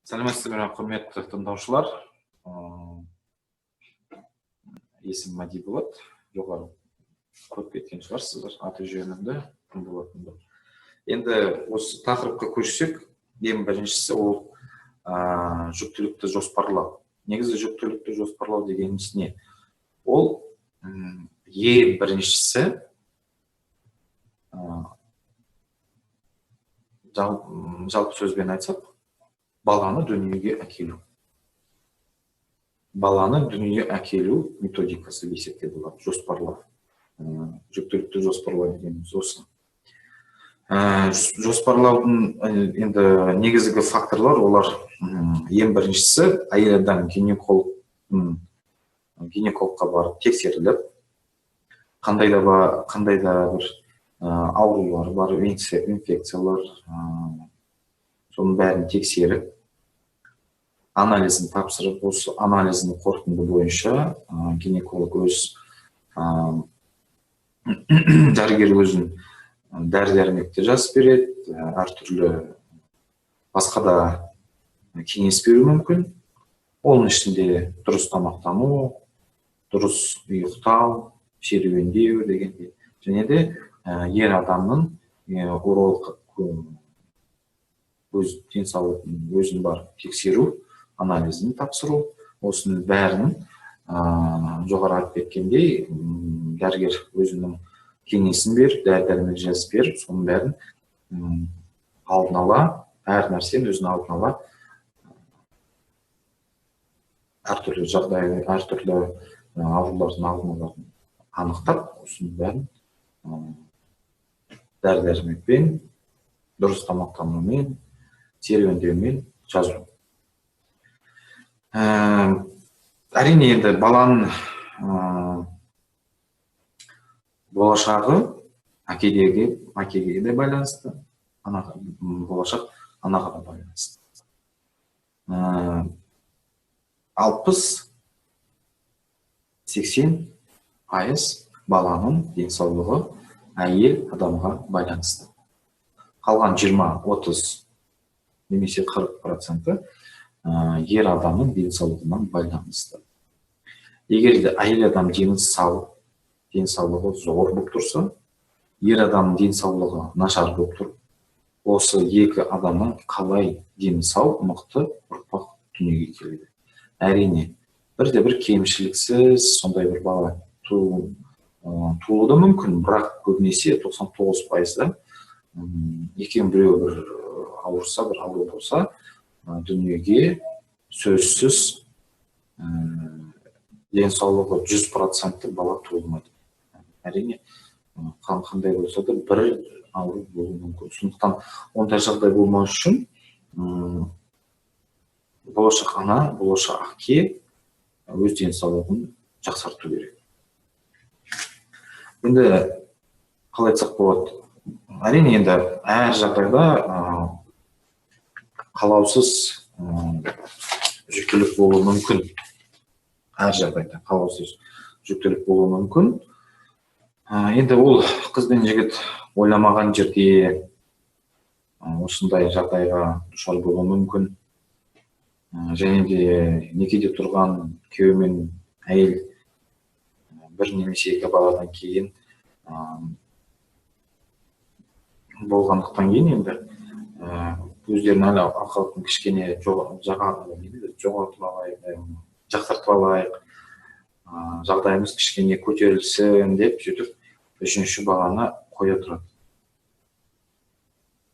Сәлеметсіздер ме, құрметті тыңдаушылар. Есім Мади болады. Жоғары көріп кеткен шығарсыздар аты жөнімді кім болатынымды. Енді осы тақырыпқа көшсек, ең біріншісі ол жүктілікті жоспарлау. Негізі жүктілікті жоспарлау дегеніміз не? Ол ең біріншісі жалпы сөзбен айтсақ, баланы дүниеге әкелу. Баланы дүниеге әкелу методикасы десек те болады, жоспарлау. Жүктілікті жоспарлау дегеніміз осы. Жоспарлаудың енді негізгі факторлар олар ең біріншісі әйел адам гинекологқа барып тексеріліп, қандай да бір аурулар бар, инфекциялар, соның бәрін тексеріп, анализін тапсырып, осы анализдің қорытынды бойынша гинеколог дәрігер өзін дәрі-дәрмектер жазып береді, әртүрлі басқа да кеңес беруі мүмкін. Оның ішінде дұрыс тамақтану, дұрыс ұйықтау, серуендеу дегендей. Және де ер адамның уролог өз денсаулығын өзін барып тексеру, анализін тапсыру, осының бәрін жоғары айтып кеткендей дәрігер өзінің кеңесін беріп, дәрі-дәрмек жазып беріп, соның бәрін алдын ала, әр нәрсені өзінің алдын ала әртүрлі жағдай, әртүрлі аурулардың алдын ала анықтап, осының бәрін дәрі-дәрмекпен, дұрыс тамақтанумен, серуендеумен жазу. Әрине енді баланың болашағы әкеге де байланысты, болашақ анаға да байланысты. 60-80% баланың денсаулығы әйел адамға байланысты. Қалған 20-30 немесе 40% ер адамның денсаулығынан байланысты. Егер де әйел адам денсаулығы зор болып тұрса, ер адамның денсаулығы нашар болып тұр, осы екі адамның қалай дені сау, мықты ұрпақ дүниеге келеді. Әрине, бірде-бір кемшіліксіз сондай бір бала туылуы мүмкін, бірақ көбінесе 99%-да екең біреу бір ауырса, бір ауру болса, дүниеге сөзсіз денсаулығы 100% бала туылмайды. Әрине, қандай болса да бір ауру болуы мүмкін. Сондықтан ондай жағдай болмау үшін болашақ ана, болашақ әке өз денсаулығын жақсарту керек. Енді қалай айтсақ болады? Әрине, енді әр жағдайда қалаусыз жүктілік болуы мүмкін. Әр жағдайда қалаусыз жүктілік болуы мүмкін. Енді ол қыз бен жігіт ойламаған жерде осындай жағдайға душар болуы мүмкін. Және де некеде тұрған күйеу мен әйел бір немесе екі баладан кейін болғандықтан кейін енді өздерін әлі ақылын кішкене жақсартып алайық, жағдайымыз кішкене көтерілсін деп сөйтіп үшінші баланы қоя тұрады.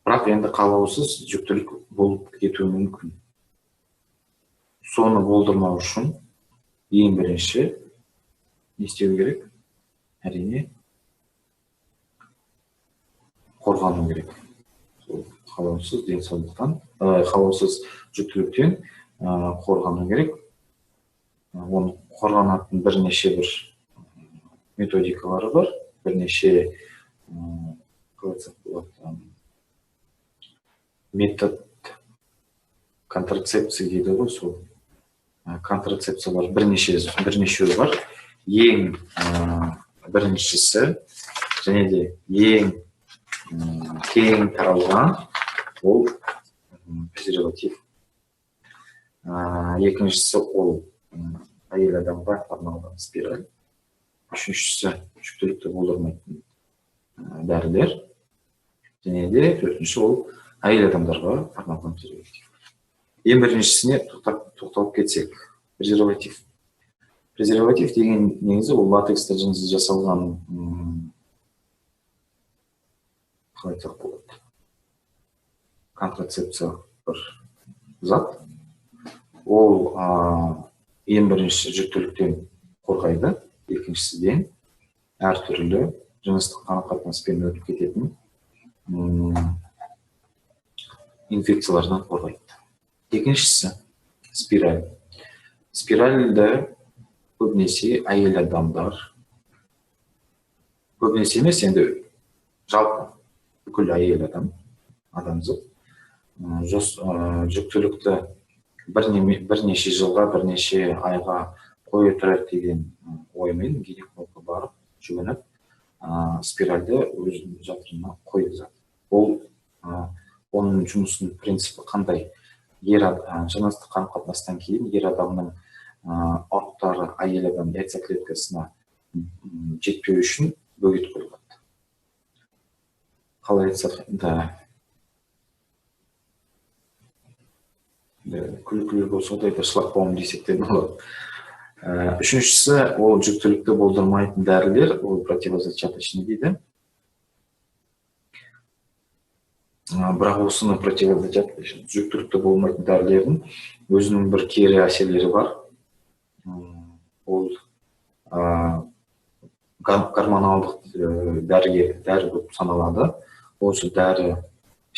Бірақ енді қалаусыз жүктілік болып кетуі мүмкін. Соны болдырмау үшін ең бірінші не істеу керек? Әрине, қорғану керек. Қалаусыз денсаулықтан, қалаусыз жүктіліктен қорғану керек. Оны қорғанатын бірнеше бір методикалары бар, бірнеше метод контрацепция дейді ғой, сол контрацепциялар бірнешеу бар. Ең біріншісі және де ең кең таралған ол презерватив. Екіншісі ол әйел адамға арналған спираль. Үшіншісі жүктілікті болдырмайтын дәрілер. Және де төртінші ол әйел адамдарға арналған презерватив. Ең біріншісіне тоқталып кетсек, презерватив. Презерватив деген негізі ол латекстен жасалған қалай айтсақ болады, контрацепция бір зат. Ол ең бірінші жүктіліктен қорғайды, екіншісіден әртүрлі жыныстық қарым-қатынаспен өтіп кететін инфекциялардан қорғайды. Екіншісі спираль. Спиральді көбінесе әйел адамдар, көбінесе емес, енді жалпы бүкіл әйел адамзат жүктілікті бірнеше жылға, бірнеше айға қоя тұрады деген оймен гинекологқа барып жүгініп, спиральді өз жатырына қойғызады. Ол оның жұмысының принципі қандай? Жыныстық қарым-қатынастан кейін ер адамның ұрықтары әйел адам яйцеклеткасына жетпеу үшін бөгет қойылады. Қалай айтсақ, күлкілі болса да шлагбаум десек те болады. Үшіншісі ол жүктілікті болдырмайтын дәрілер, ол противозачаточный дейді. Бірақ осыны противозачаточный жүктілікті болмайтын дәрілердің өзінің бір кері әсерлері бар. Ол гормоналдық дәрі болып саналады. Осы дәрі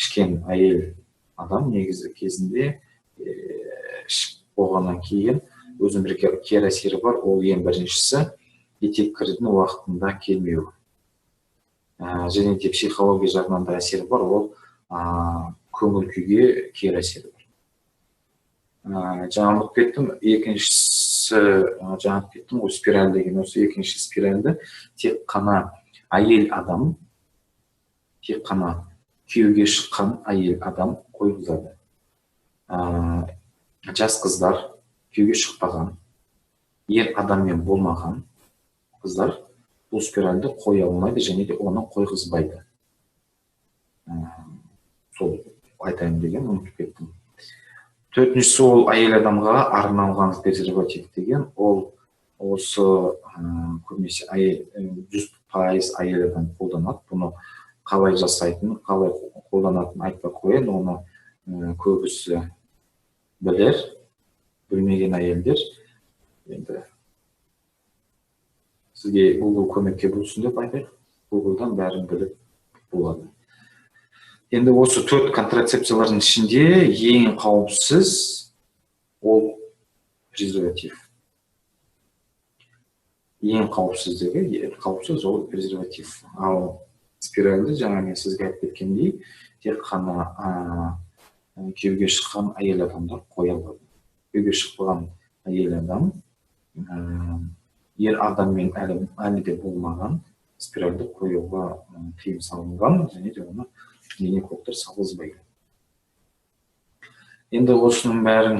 ішкен әйел адам негізі кезінде ішіп болғаннан кейін өзінің бір кері әсері бар. Ол ең біріншісі етеккірдің уақытында келмеу. Және де психология жағынан да әсері бар. Ол көңіл күйге кері әсері бар. Жаңа кеттім, екіншісі жаңа кеттім, ол спираль деген. Осы екінші спиральді тек қана әйел адам, тек қана күйеуге шыққан әйел адам қойғызады. Жас қыздар, күйеуге шықпаған, ер адаммен болмаған қыздар бұл спиральді қоя алмайды және де оны қойғызбайды. Сол айтайын деген ұмытып кеттім. Төртіншісі ол әйел адамға арналған презерватив деген. Ол осы көбінесе 100% әйел адам қолданады. Бұны қалай жасайтын, қалай қолданатын айтпай қояйын. Оны көбісі білер, білмеген әйелдер. Енді сізге Google көмекке болсын деп айтайық. Google'дан бәрін біліп болады. Енді осы 4 контрацепциялардың ішінде ең қауіпсіз ол презерватив. Ең қауіпсіз ол презерватив. Ал спиральді жаңа мен сізге айтып кеткендей, тек қана күйеуге шыққан әйел адамдар қоя алады. Күйеуге шықпаған әйел адам ер адаммен әлі де болмаған спиральді қоюға тыйым салынған, және де оны гинекологтар салғызбайды. Енді осының бәрін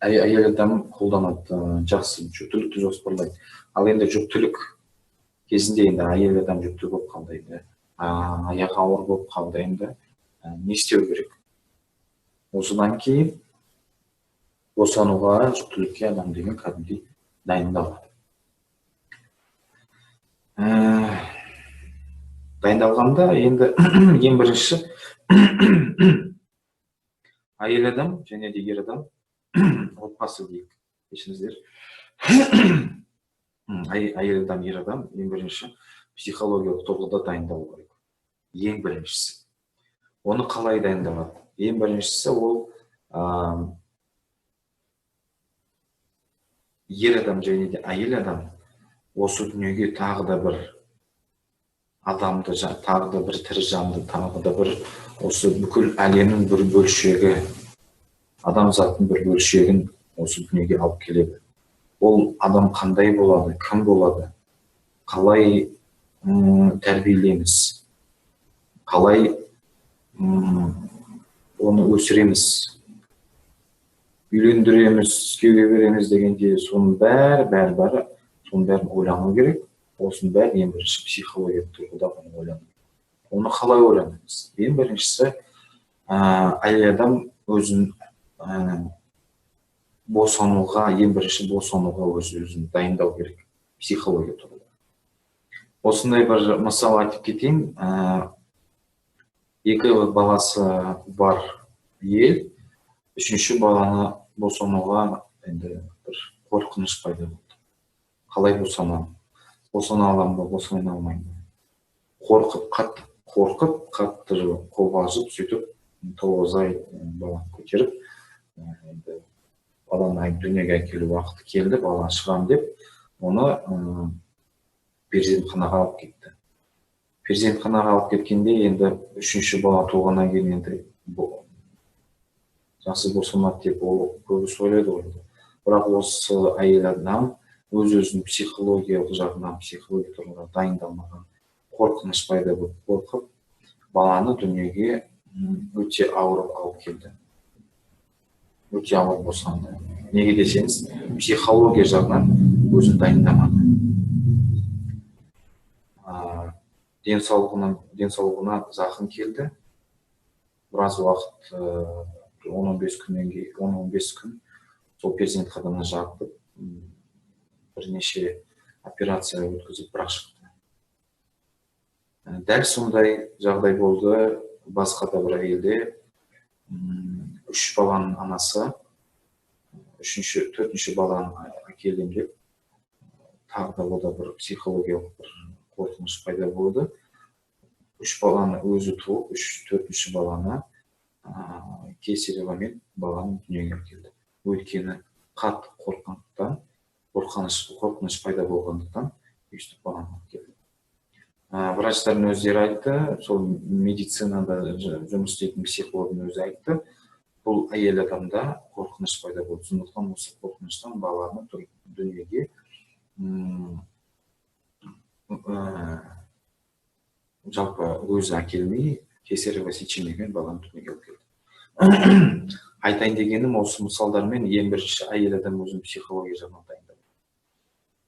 әйел адам қолданады, жақсы жүктілікті жоспарлайды. Ал енді жүктілік кезінде енді әйел адам жүкті болып қалды, аяғы ауыр болып қалды, енді не істеу керек? Осыдан кейін босануға, жүктілікке адам деген кәдімгідей дайындалады. Дайындалғанда енді ең бірінші әйел адам және де ер адам отбасы дейік. Кешіріңіздер. Әйел адам, ер адам ең бірінші психологиялық тұрғыда дайындалу керек. Ең біріншісі. Оны қалай дайындалады? Ең біріншісі ол ер адам және де әйел адам осы дүниеге тағы да бір адамды, тағы да бір тірі жанды, тағы да бір осы бүкіл әлемнің бір бөлшегі, адамзаттың бір бөлшегін осы дүниеге алып келеді. Ол адам қандай болады, кім болады, қалай тәрбиелейміз, қалай оны өсіреміз, үйлендіреміз, күйеуге береміз дегенде соның бәрі соның бәрін ойлану керек. Осының бәрі ең бірінші психологиялық тұрғыда ойлану. Оны қалай ойланамыз? Ең біріншісі, әйел адам өзін босануға, ең бірінші босануға өзін дайындау керек психология тұрғыда. Осындай бір мысал айтып кетейін. Екі баласы бар ел, үшінші баланы босануға енді бір қорқыныш пайда болды. Қалай босанамын? Босана аламын ба, босана алмаймын ба? Қатты қобалжып, сөйтіп 9 ай баланы көтеріп, баланы дүниеге әкелу уақыты келді, баланы шығам деп, оны перзентханаға алып кетті. Перзентханаға алып кеткенде, енді үшінші бала туғаннан кейін енді жақсы босанады деп көбісі ойлайды ғой. Бірақ осы әйел адам өз-өзінің психологиялық жағынан, психология тұрғыда дайындалмаған, қорқыныш пайда болып қорқып, баланы дүниеге өте ауыр алып келді. Өте ауыр босанды. Неге десеңіз, психология жағынан өзін дайындамады. Денсаулығына зақым келді. Біраз уақыт, 10-15 күннен кейін, 10-15 күн сол перзентханада жатып, бірнеше операция өткізіп бірақ шықты. Дәл сондай жағдай болды басқа да бір әйелде. 3 баланың анасы, 4-ші баланы әкелем деп, тағы да ода бір психологиялық бір қорқыныш пайда болды. 3 баланы өзі туып, 4-ші баланы кесаревамен баланы дүниеге әкелді. Өйткені қатты қорқыныштан, қорқыныш пайда болғандықтан, өйстіп баланы әкелді. Врачтардың өздері айтты, сол медицинада жұмыс істейтін психологтың өзі айтты, бұл әйел адамда қорқыныш пайда болды. Сондықтан осы қорқыныштан баланы дүниеге жалпы өзі әкелмей, кесарево сечениемен баланы дүниеге алып келді. Айтайын дегенім, осы мысалдармен ең бірінші әйел адам өзін психология жағынан дайындайды.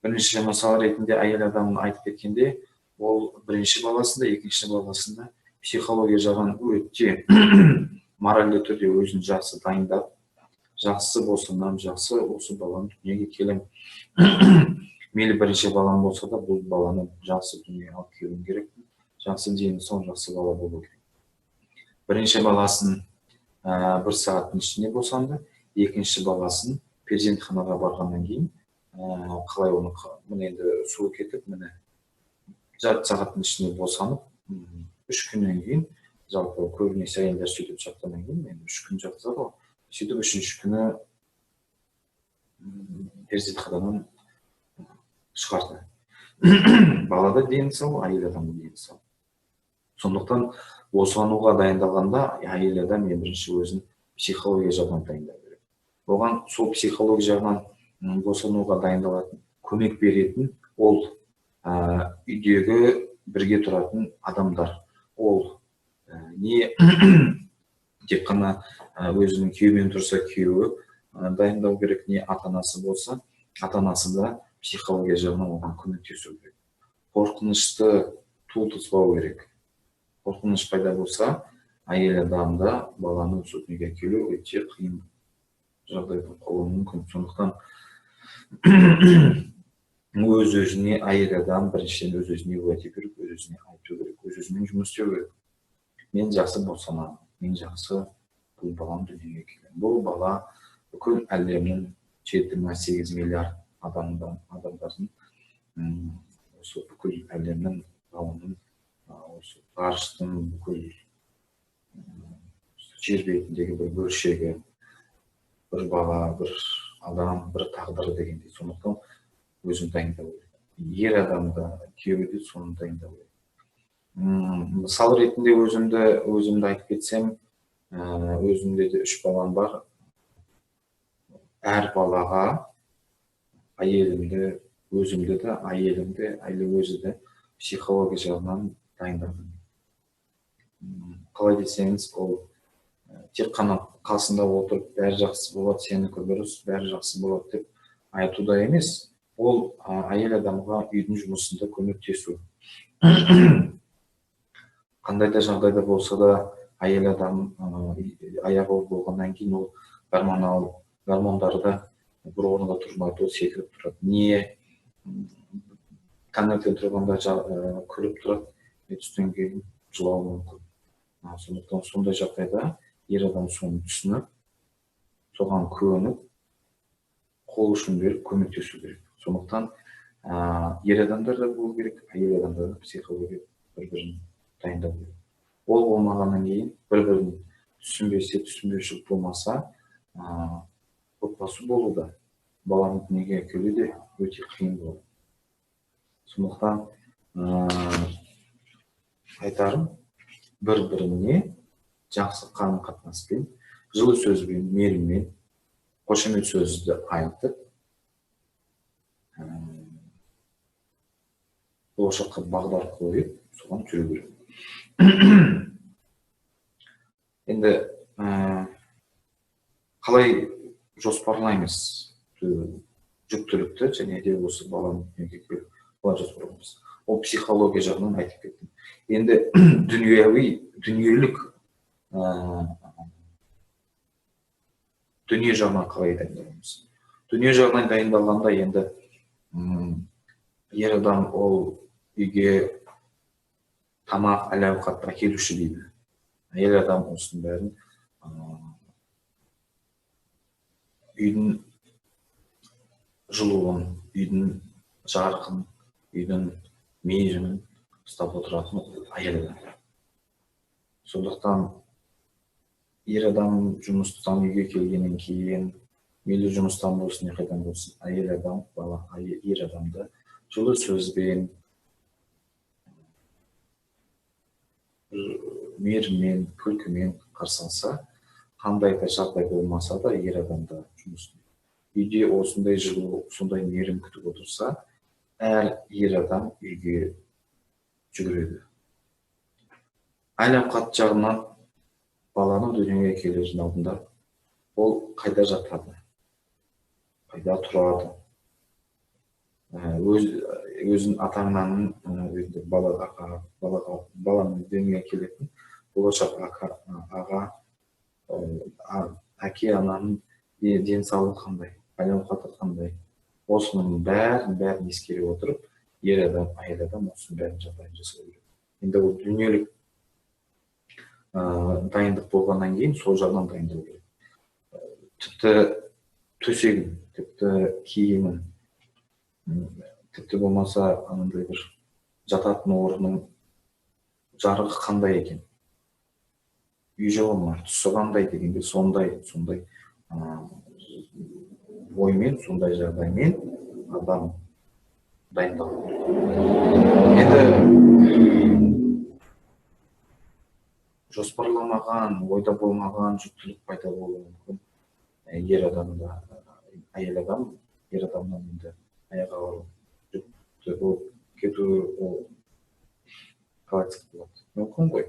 Бірінші мысал ретінде әйел адамын айтып кеткенде, ол бірінші баласында, екінші баласында психология жағынан өте моральды түрде өзін жақсы дайындап, жақсы босанам, жақсы осы баланы дүниеге келем. Мейлі бірінші балам болса да, бұл баланы жақсы дүниеге алып келуім керек. Жақсы дені соң жақсы бала болу керек. Бірінші баласын 1 сағаттың ішінде босанды, екінші баласын перзентханаға барғаннан кейін, қалай оны енді суы кетіп, жарты сағаттың ішінде босанып, 3 күннен кейін, жалпы көбінесе әйелдер сөйтіп жатқаннан кейін, 3 күн жатса ғой, сөйтіп 3-ші күні перзентханадан шығарды. Балада дені сау, әйел адамда дені сау. Сондықтан босануға дайындалғанда әйел адам ең бірінші өзін психология жағынан дайындау керек. Оған сол психология жағынан босануға дайындалатын, көмек беретін ол үйдегі бірге тұратын адамдар. Ол не тек қана өзінің күйеуімен тұрса күйеуі дайындау керек, не ата-анасы болса, ата-анасы да психология жағынан оған көмектесу керек. Қорқынышты туғызбау керек. Қорқыныш пайда болса, әйел адамда баланы дүниеге әкелу өте қиын жағдайда болуы мүмкін. Сондықтан өз-өзіне әйел адам біріншіден өз-өзіне уәде беріп, өз-өзіне айту керек, өз-өзімен жұмыс істеу керек. Мен жақсы босанамын, мен жақсы бұл балам дүниеге келем. Бұл бала бүкіл әлемнің 7-8 миллиард адамдардың осы бүкіл әлемнің ғаламның осы ғарыштың бүкіл жер бетіндегі бір бөлшегі, бір бала, бір адам, бір тағдыры дегендей. Сондықтан өзін дайындау керек. Ер адамда, күйеуі де соны дайындау керек. Мысал ретінде өзімді айтып кетсем, өзімде де 3 балам бар. Әр балаға әйелімді, өзімді де, әйелімді, өзі де психология жағынан дайындадым. Қалай десеңіз, ол тек қана қасында отырып бәрі жақсы болады, сенікі дұрыс, бәрі жақсы болады деп айтуда емес, ол әйел адамға үйдің жұмысында көмектесу. Қандай да жағдайда болса да, әйел адам аяғы болғаннан кейін ол гормондарды бір орында тұрмайды, ол секіріп тұрады. Не таңертең тұрғанда күліп тұрады, түстен кейін жылауы мүмкін. Сондықтан сондай жағдайда ер адам соны түсініп, соған көніп, қол ұшын беріп көмектесу керек. Сондықтан ер адамдар да болу керек, әйел адамдар да психология бір-бірін дайындау керек. Ол болмағаннан кейін бір-бірін түсінбеушілік болмаса, отбасы болуда, баланы дүниеге әкелу де өте қиын болады. Сондықтан айтарым, бір-біріне жақсы қарым-қатынаспен, жылы сөзбен, мейіріммен, қошемет сөзді айтып, болашаққа бағдар қойып, соған жүре беру. Енді қалай жоспарлаймыз жүктілікті, және де осы баланы дүниеге әкелу, қалай жоспарлаймыз? Ол психология жағынан айтып кеттім. Енді дүниелік дүние жағынан қалай дайындаламыз? Дүние жағынан дайындалғанда енді ер адам ол үйге тамақ, әл-ауқат әкелуші дейді. Әйел адам осының бәрін үйдің жылуын, үйдің жарқын, үйдің мейірімін ұстап отыратын әйел адам. Сондықтан ер адам жұмыстан үйге келгеннен кейін, мейлі жұмыстан болсын, не қайдан болсын, әйел адам, ер адамды жылы сөзбен, мейіріммен, күлкімен қарсы алса, қандай да жағдай болмаса да ер адамда жұмыс. Үйде осындай жылу, сондай мейірім күтіп отырса, әр ер адам үйге жүгіреді. Әл-ауқат жағынан баланы дүниеге келердің алдында ол қайда жатады, қайда тұрады, өзін ата-ананың баланың дүниеге келетін болашақ аға, әке ананың денсаулығы қандай, әл-ауқаты қандай, осының бәрін ескере отырып, ер адам, әйел адам осының бәрін жағдайын жасау керек. Енді ол дүниелік дайындық болғаннан кейін сол жағынан дайындау керек. Тіпті төсегін, тіпті киімін, тіпті болмаса анандай бір жататын орынның жарығы қандай екен, үй жылы түсі қандай дегенде сондай оймен, сондай жағдаймен адам дайындалу. Енді жоспарламаған, ойда болмаған жүктілік пайда болуы мүмкін. Ер адамда, әйел адам, ер адамнан енді аяғы ауыр жүкті болып кетуі ол қалай болады? Мүмкін ғой.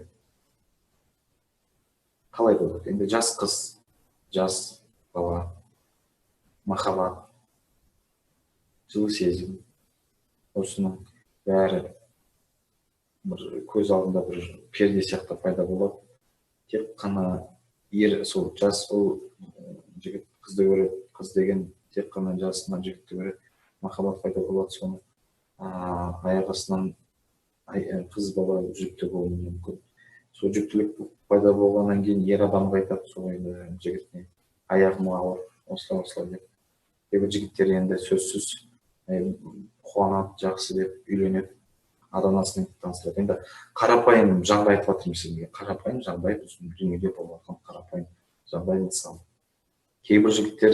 Қалай болады? Енді жас қыз, жас бала, махаббат, жылы сезім, осының бәрі бір көз алдында бір перде сияқты пайда болады. Тек қана сол жас ол жігіт қызды көреді, қыз деген тек қана жасынан жігітті көреді, махаббат пайда болады, соны аяқ астынан қыз бала жүкті болуы мүмкін. Сол жүктілік пайда болғаннан кейін ер адамға айтады сол жігітіне, аяғым ауыр, осылай деп. Кейбір жігіттер енді сөзсіз қуанады, жақсы деп үйленеді, ата-анасымен таныстырады. Енді қарапайым жағдай айтып жатырмын сізге. Қарапайым жағдай біздің дүниеде болып жатқан қарапайым жағдай мысалы. Кейбір жігіттер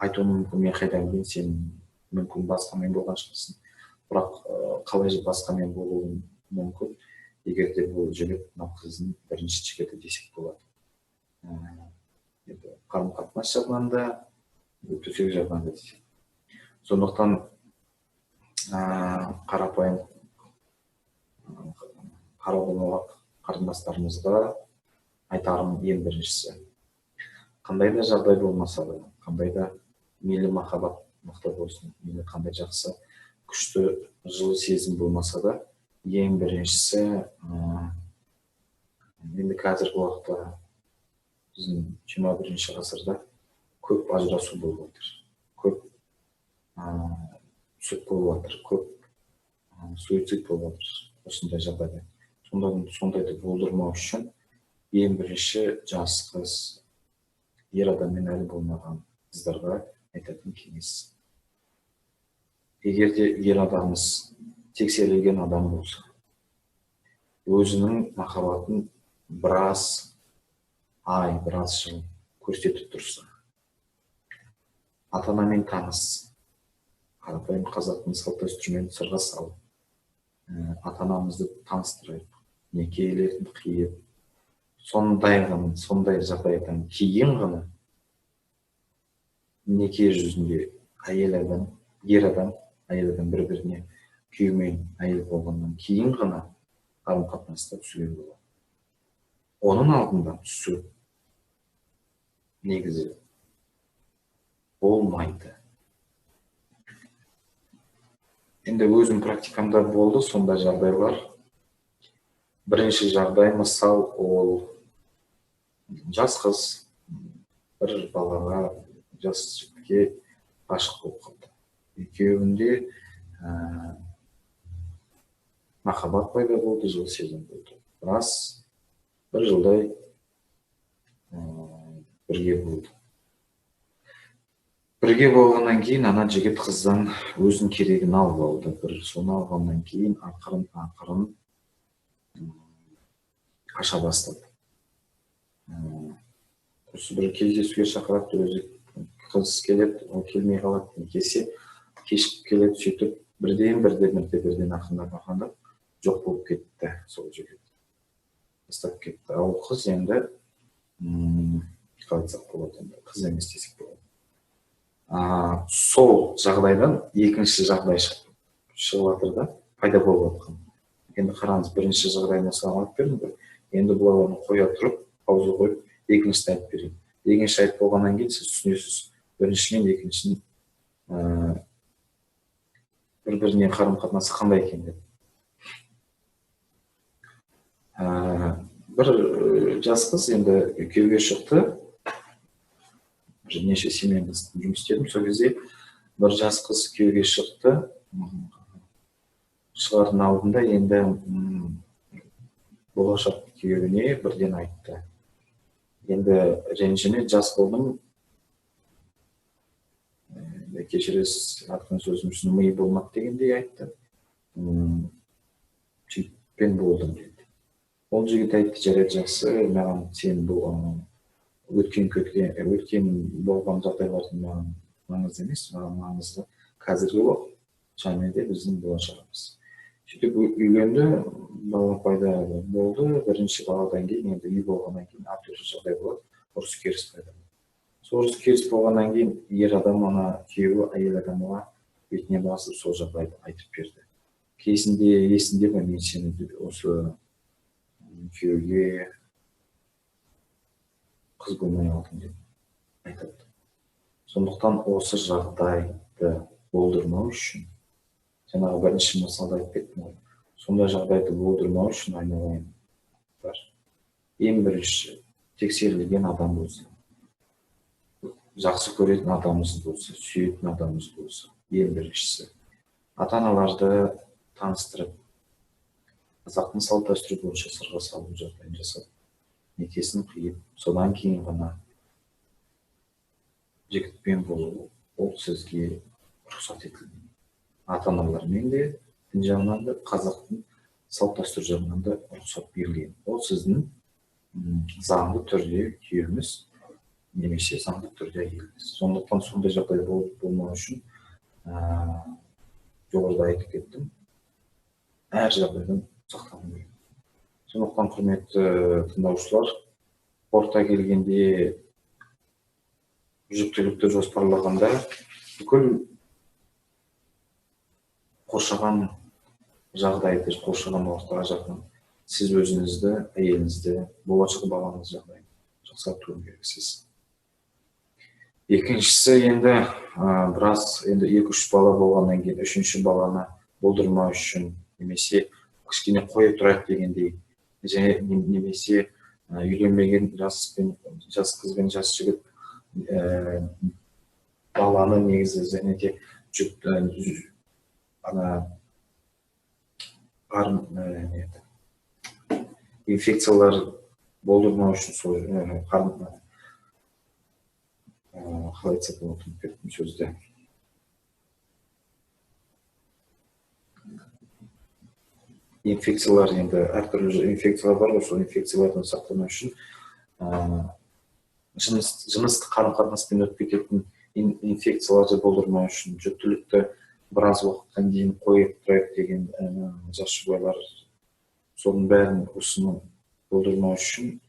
айтуы мүмкін, мен қайдан білейін, сен мүмкін басқамен болған шығарсың. Бірақ қалай басқамен болуы мүмкін, егер де бұл жігіт мына қыздың бірінші жігіті десек болады. Қарым-қатынас жағынан да, төсек жағынан да десек. Сондықтан қарапайым қаралымақ қарындастарымызға айтарым ең біріншісі. Қандай да жағдай болмаса да, қандай да мейлі махаббат мықты болсын, мейлі қандай жақсы, күшті, жылы сезім болмаса да, ең біріншісі, енді қазіргі уақытта біздің 21-ші ғасырда көп ажырасу болып жатыр. Көп сүт болып жатыр, көп суицид болып жатыр осындай жағдайда. Сондайды болдырмау үшін ең бірінші жас қыз, ер адаммен әлі болмаған қыздарға айтатын кеңес. Егер де ер адамымыз тексерілген адам болса, өзінің махаббатын біраз ай, біраз жыл көрсетіп тұрса, ата-анамен таныс, қарапайым қазақтың салт дәстүрімен сырға салып, ата-анамызды таныстырайық, некелерін қиып, сондай жағдайдан кейін ғана неке жүзінде әйел адам бір-біріне күйеумен әйел болғаннан кейін ғана қарым-қатынаста түсуге болады. Оның алдында түсу негізі болмайды. Енді өзім практикамда болды сондай жағдайлар. Бірінші жағдай, мысал, ол жас қыз бір балаға, жас жігітке ғашық болып қалды. Екеуінде махаббат пайда болды, жылы сезім болды. Біраз бір жылдай бірге болды. Бірге болғаннан кейін ана жігіт қыздан өзінің керегін алып алды. Соны алғаннан кейін ақырын қаша бастады. Осы бір кездесуге шақырады, өзі қыз келеді, ол келмей қалады, некесі кешіп келеді, сөйтіп бірден ақырындап жоқ болып кетті сол жігіт. Бастап кетті. Ал қыз енді қалай айтсақ болады, қыз емес десек болады. Сол жағдайдан екінші жағдай шығып жатыр да, пайда болып жатқан. Енді қараңыз, бірінші жағдайына салып бердім, енді бұлай оны қоя тұрып, пауза қойып, екіншісін айтып берейін. Екінші айтып болғаннан кейін сіз түсінесіз, бірінші мен екіншінің бір-біріне қарым-қатынасы қандай екен деп. Бір жас қыз енді күйеуге шықты, неше семейде жұмыс істедім, сол кезде бір жас қыз күйеуге шықты, шығардың алдында енді болашақ күйеуіне бірден айтты. Енді ренжіме жас болдым, кешіресіз, айтқан сөзім үшін миы болмады дегендей айтты. Сөйтпен болдым деді. Ол жігіт айтты, жарайды, жақсы, маған сен өткен болған жағдайлардың маған маңызды емес, маған маңызды қазіргі уақыт, және де біздің болашағымыз. Сөйтіп үйленді, бала пайда болды, бірінші баладан кейін, енді үй болғаннан кейін әртүрлі жағдай болады, ұрыс керіс пайда болды. Сол ұрыс керіс болғаннан кейін ер адам ана күйеуі әйел адамға бетіне басып сол жағдайды айтып берді. Кезінде есінде ме, мен сені осы күйеуге қыз болмай алдым деп айтады. Сондықтан осы жағдайды болдырмау үшін, жаңағы бірінші мысалда айтып кеттім ғой, сондай жағдайды болдырмау үшін айналайындар. Ең бірінші тексерілген адам болса, жақсы көретін адамымыз болса, сүйетін адамымыз болса, ең біріншісі ата-аналарды таныстырып, қазақтың салт дәстүрі бойынша сырға салу жағдайын жасап, некесін қиып, содан кейін ғана жігітпен болу, ол сізге рұқсат етілген. Ата-аналармен де, дін жағынан да, қазақтың салт дәстүр жағынан да рұқсат берілген. Ол сіздің заңды түрде күйеуіңіз, немесе заңды түрде әйеліңіз. Сондықтан сондай жағдай болмау үшін жоғарыда айтып кеттім, әр жағдайдан сақтану керек. Сондықтан құрметті тыңдаушылар, қорыта келгенде жүктілікті жоспарлағанда бүкіл қоршаған жағдайды, қоршаған ортаға жақын сіз өзіңізді, әйеліңізді, болашақ балаңыз жағдайын жақсарту керексіз. Екіншісі енді біраз енді 2-3 бала болғаннан кейін үшінші баланы болдырмау үшін немесе кішкене қоя тұрайық дегендей, немесе үйленбеген жас қыз бен жас жігіт баланы негізі және де инфекциялар болдырмау үшін сол қалай айтсақ болады, ұмытып кеттім сөзді. Инфекциялар енді әртүрлі инфекциялар бар, сол инфекциялардан сақтану үшін жыныстық қарым-қатынаспен өтіп кететін инфекцияларды болдырмау үшін жүктілікті біраз уақыттан кейін қойып тұрайық деген жас жұбайлар, соның бәрін осыны болдырмау үшін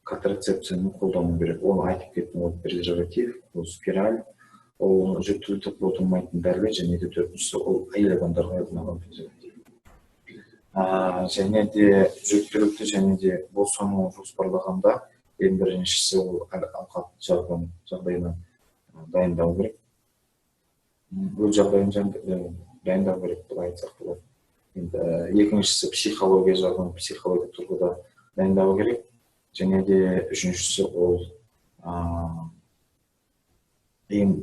контрацепцияны қолдану керек. Оны айтып кеттім, ол презерватив, ол спираль, ол жүктілікті болдырмайтын дәрі, және де төртіншісі ол әйел адамдарға арналған презерватив. Және де жүктілікті және де босану жоспарлағанда ең біріншісі ол ауқат жағдайына дайындау керек. Өз жағдайын дайындау керек деп айтсақ болады. Енді екіншісі психология жағынан, психология тұрғыда дайындау керек. Және де үшіншісі ол ең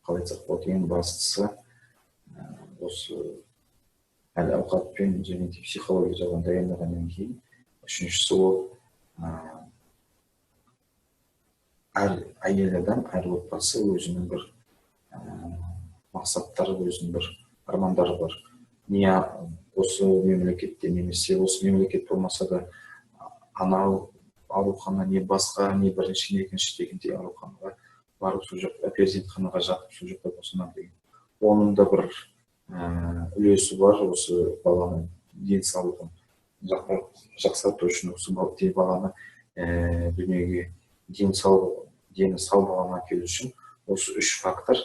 қалай айтсақ болады, ең бастысы осы әл-ауқатпен және де психология жағынан дайындағаннан кейін үшіншісі ол әр әйел адам, әр отбасы өзінің бір мақсаттары, өзінің бір армандары бар. Не осы мемлекетте немесе осы мемлекет болмаса да анау аурухана, не басқа, не бірінші, не екінші дегендей ауруханаға барып, сол жақта перзентханаға жатып, сол жақта босанам деген. Оның да бір үлесі бар, осы баланың денсаулығын жақсарту үшін, осы баланы дүниеге дені сау баланы әкелу үшін осы 3 фактор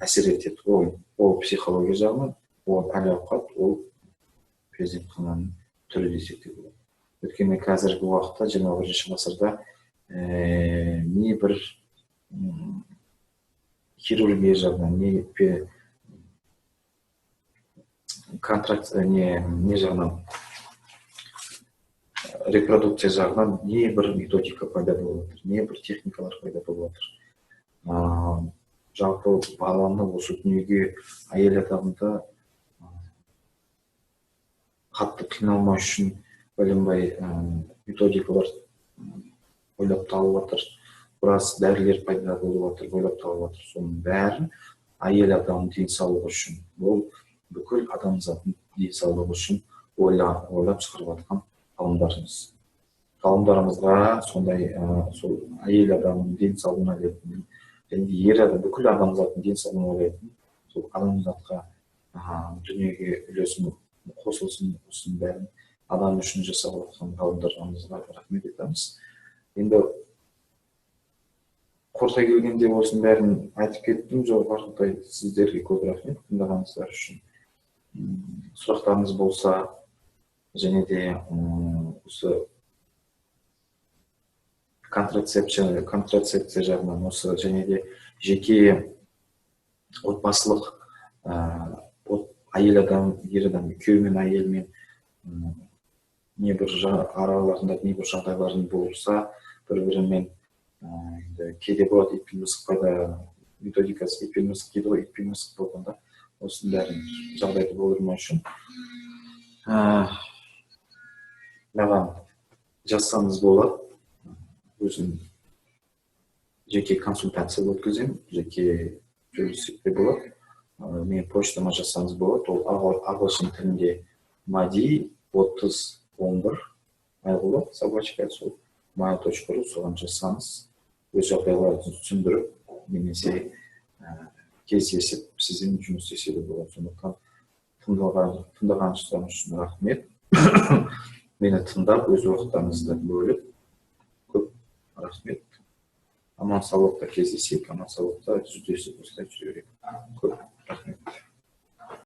әсер етеді. Ол психология жағынан, ол әл-ауқат, ол перзентхананың түрі десек те болады. Өйткені қазіргі уақытта 21-ші ғасырда не бір хирургия жағынан, не жағынан, репродукция жағынан не бір методика пайда болып отыр, не бір техникалар пайда болып отыр. Жалпы баланы осы дүниеге әйел адамды қатты қиналмау үшін бәленбай методикалар ойлап табылып жатыр. Біраз дәрілер пайда болып жатыр, ойлап табылып жатыр. Соның бәрі әйел адамның денсаулығы үшін, бұл бүкіл адамзаттың денсаулығы үшін ойлап шығарып жатқан ғалымдарымызға сондай сол әйел адамның денсаулығына ойлайтын, және де ер адам, бүкіл адамзаттың денсаулығына ойлайтын, сол адамзатқа дүниеге үлесін қосылсын, осының бәрін адам үшін жасап жатқан ғалымдарымызға рахмет айтамыз. Енді қорыта келгенде осының бәрін айтып кеттім. Жоғарыдай сіздерге көп рахмет тыңдағаныңыздар үшін. Сұрақтарыңыз болса, және де осы контрацепция жағынан, осы және де жеке отбасылық әйел адам, ер адам, күйеумен әйелмен не бір араларында не бір жағдайлардың болса, бір-бірімен кейде болады итпен мысық пайда методикасы, итпен мысық кейде ғой, итпен мысық болғанда осының бәрін жағдайды болдырмау үшін маған жазсаңыз болады. Өзім жеке консультация өткіземін, жеке сөйлесек те болады. Мен почтама жазсаңыз болады. Ол ағылшын тілінде Madi 3011 mail.ru сол mail.ru, соған жазсаңыз өз жағдайларыңызды түсіндіріп, немесе кездесіп сізбен жұмыс істесе де болады. Сондықтан тыңдағаныңыз үшін рахмет. Мені тыңдап, өз уақыттарыңызды бөліп, көп рахмет. Аман саулықта кездесейік, аман саулықта жүздесіп осылай жүре берейік. Көп рахмет.